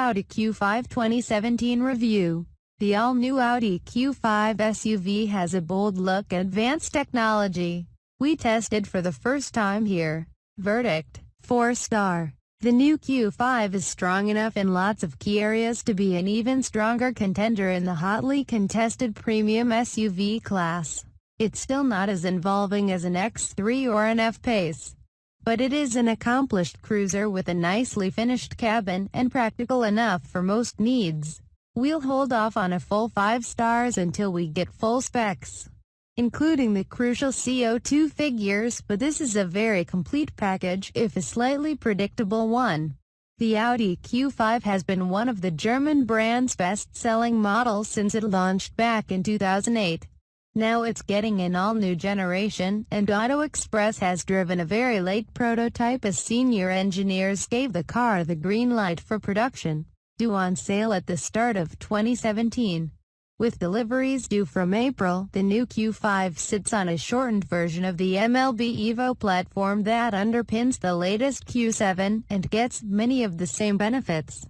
Audi Q5 2017 review. The all-new Audi Q5 SUV has a bold look and advanced technology. We tested for the first time here. Verdict: 4-star. The new Q5 is strong enough in lots of key areas to be an even stronger contender in the hotly contested premium SUV class. It's still not as involving as an X3 or an F-Pace, but it is an accomplished cruiser with a nicely finished cabin and practical enough for most needs. We'll hold off on a full 5 stars until we get full specs, including the crucial CO2 figures, but this is a very complete package, if a slightly predictable one. The Audi Q5 has been one of the German brand's best-selling models since it launched back in 2008. Now it's getting an all-new generation, and Auto Express has driven a very late prototype as senior engineers gave the car the green light for production, due on sale at the start of 2017. With deliveries due from April, the new Q5 sits on a shortened version of the MLB Evo platform that underpins the latest Q7, and gets many of the same benefits.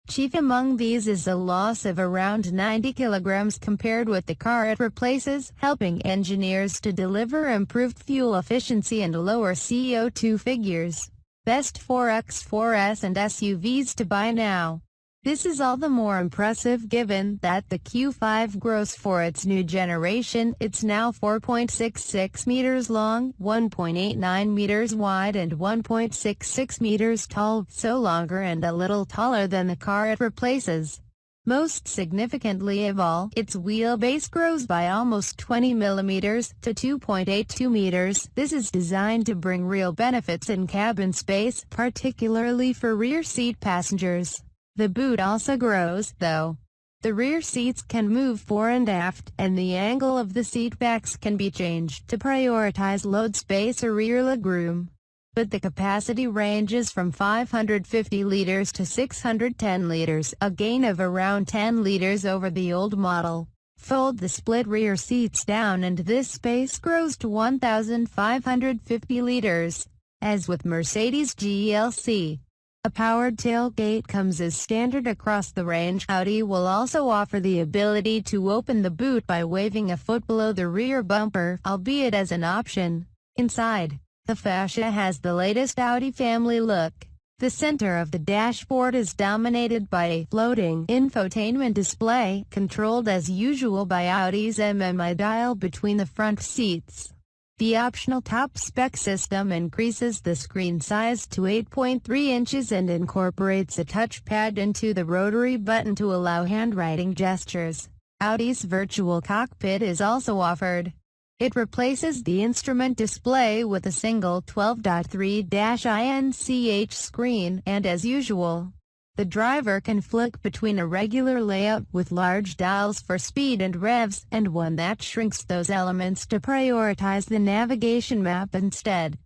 Chief among these is a loss of around 90 kilograms compared with the car it replaces, helping engineers to deliver improved fuel efficiency and lower CO2 figures. Best 4x4s and SUVs to buy now. This is all the more impressive given that the Q5 grows for its new generation. It's now 4.66 meters long, 1.89 meters wide and 1.66 meters tall, so longer and a little taller than the car it replaces. Most significantly of all, its wheelbase grows by almost 20 millimeters to 2.82 meters. This is designed to bring real benefits in cabin space, particularly for rear seat passengers. The boot also grows, though. The rear seats can move fore and aft, and the angle of the seat backs can be changed to prioritize load space or rear legroom. But the capacity ranges from 550 liters to 610 liters, a gain of around 10 liters over the old model. Fold the split rear seats down and this space grows to 1,550 liters. As with Mercedes GLC, a powered tailgate comes as standard across the range. Audi will also offer the ability to open the boot by waving a foot below the rear bumper, albeit as an option. Inside, the fascia has the latest Audi family look. The center of the dashboard is dominated by a floating infotainment display, controlled as usual by Audi's MMI dial between the front seats. The optional top spec system increases the screen size to 8.3 inches and incorporates a touchpad into the rotary button to allow handwriting gestures. Audi's virtual cockpit is also offered. It replaces the instrument display with a single 12.3-inch screen, and as usual, the driver can flick between a regular layout with large dials for speed and revs, and one that shrinks those elements to prioritize the navigation map instead.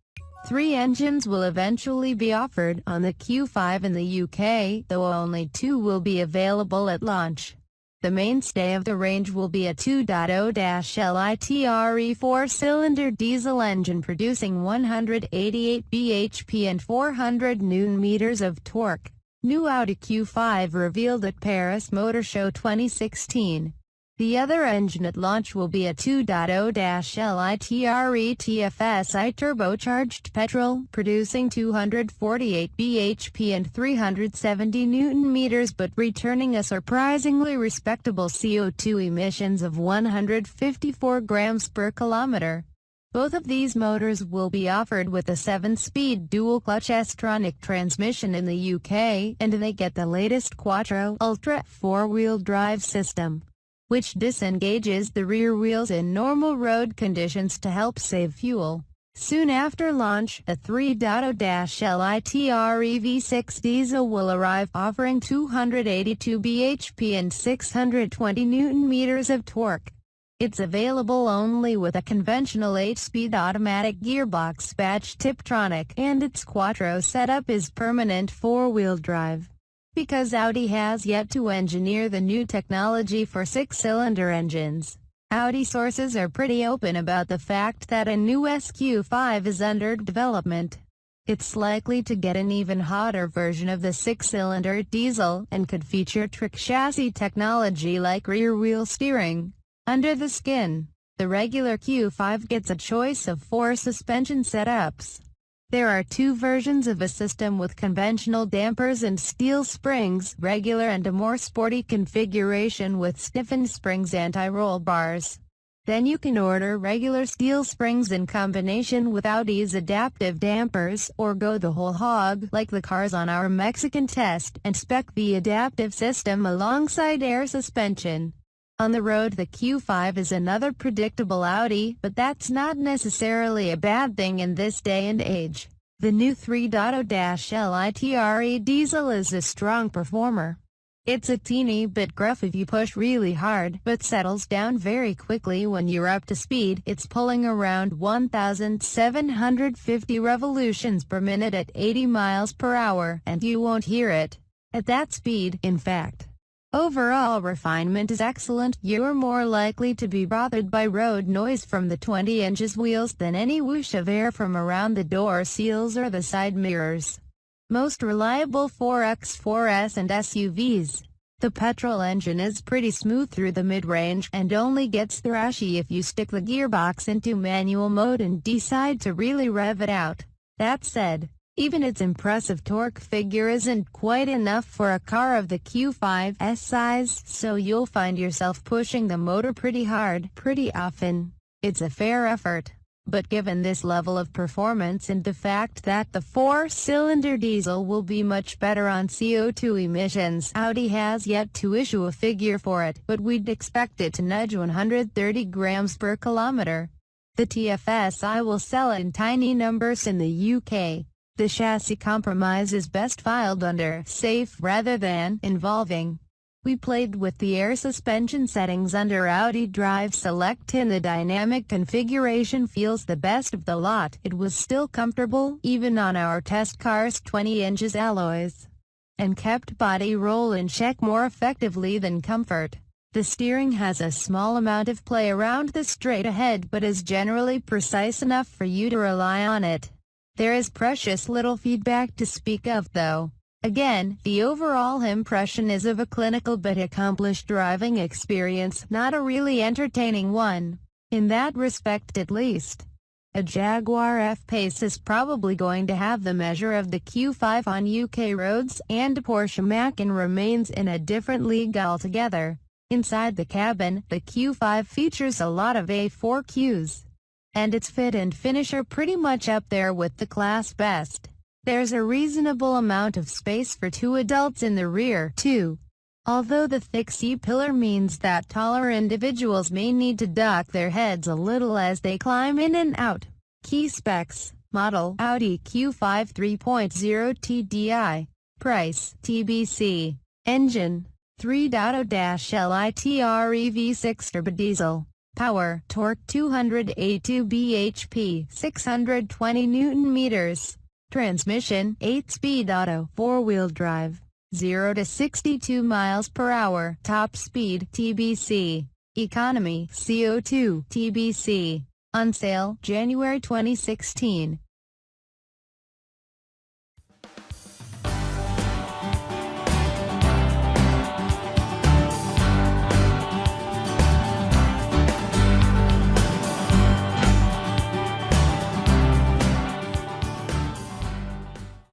3 engines will eventually be offered on the Q5 in the UK, though only 2 will be available at launch. The mainstay of the range will be a 2.0-litre 4-cylinder diesel engine producing 188 bhp and 400 Nm of torque. New Audi Q5 revealed at Paris Motor Show 2016. The other engine at launch will be a 2.0-litre TFSI turbocharged petrol, producing 248 bhp and 370 Nm, but returning a surprisingly respectable CO2 emissions of 154 grams per kilometer. Both of these motors will be offered with a 7-speed dual-clutch S-tronic transmission in the UK, and they get the latest Quattro Ultra 4-wheel drive system, which disengages the rear wheels in normal road conditions to help save fuel. Soon after launch, a 3.0-litre V6 diesel will arrive, offering 282 bhp and 620 Nm of torque. It's available only with a conventional 8-speed automatic gearbox badge Tiptronic, and its Quattro setup is permanent 4-wheel drive. Because Audi has yet to engineer the new technology for 6-cylinder engines, Audi sources are pretty open about the fact that a new SQ5 is under development. It's likely to get an even hotter version of the 6-cylinder diesel, and could feature trick chassis technology like rear-wheel steering. Under the skin, the regular Q5 gets a choice of 4 suspension setups. There are 2 versions of a system with conventional dampers and steel springs, regular and a more sporty configuration with stiffened springs anti-roll bars. Then you can order regular steel springs in combination with Audi's adaptive dampers, or go the whole hog like the cars on our Mexican test and spec the adaptive system alongside air suspension. On the road, the Q5 is another predictable Audi, but that's not necessarily a bad thing in this day and age. The new 3.0-litre diesel is a strong performer. It's a teeny bit gruff if you push really hard, but settles down very quickly when you're up to speed. It's pulling around 1,750 revolutions per minute at 80 miles per hour, and you won't hear it at that speed, in fact. Overall refinement is excellent. You're more likely to be bothered by road noise from the 20-inch wheels than any whoosh of air from around the door seals or the side mirrors. Most reliable 4x4s and SUVs. The petrol engine is pretty smooth through the mid-range, and only gets thrashy if you stick the gearbox into manual mode and decide to really rev it out. That said, even its impressive torque figure isn't quite enough for a car of the Q5's size, so you'll find yourself pushing the motor pretty hard, pretty often. It's a fair effort. But given this level of performance and the fact that the 4-cylinder diesel will be much better on CO2 emissions, Audi has yet to issue a figure for it, but we'd expect it to nudge 130 grams per kilometer. The TFSI will sell in tiny numbers in the UK. The chassis compromise is best filed under safe rather than involving. We played with the air suspension settings under Audi Drive Select, and the dynamic configuration feels the best of the lot. It was still comfortable, even on our test car's 20-inch alloys, and kept body roll in check more effectively than comfort. The steering has a small amount of play around the straight ahead, but is generally precise enough for you to rely on it. There is precious little feedback to speak of, though. Again, the overall impression is of a clinical but accomplished driving experience, not a really entertaining one. In that respect at least. A Jaguar F-Pace is probably going to have the measure of the Q5 on UK roads, and a Porsche Macan remains in a different league altogether. Inside the cabin, the Q5 features a lot of A4Qs. And its fit and finish are pretty much up there with the class best. There's a reasonable amount of space for 2 adults in the rear, too. Although the thick C-pillar means that taller individuals may need to duck their heads a little as they climb in and out. Key specs: model Audi Q5 3.0 TDI. Price TBC. Engine 3.0-litre V6 turbo diesel. Power, torque 282 bhp, 620 Nm. Transmission, 8-speed auto, 4-wheel drive. 0 to 62 miles per hour, top speed, TBC. Economy, CO2, TBC. On sale, January 2016.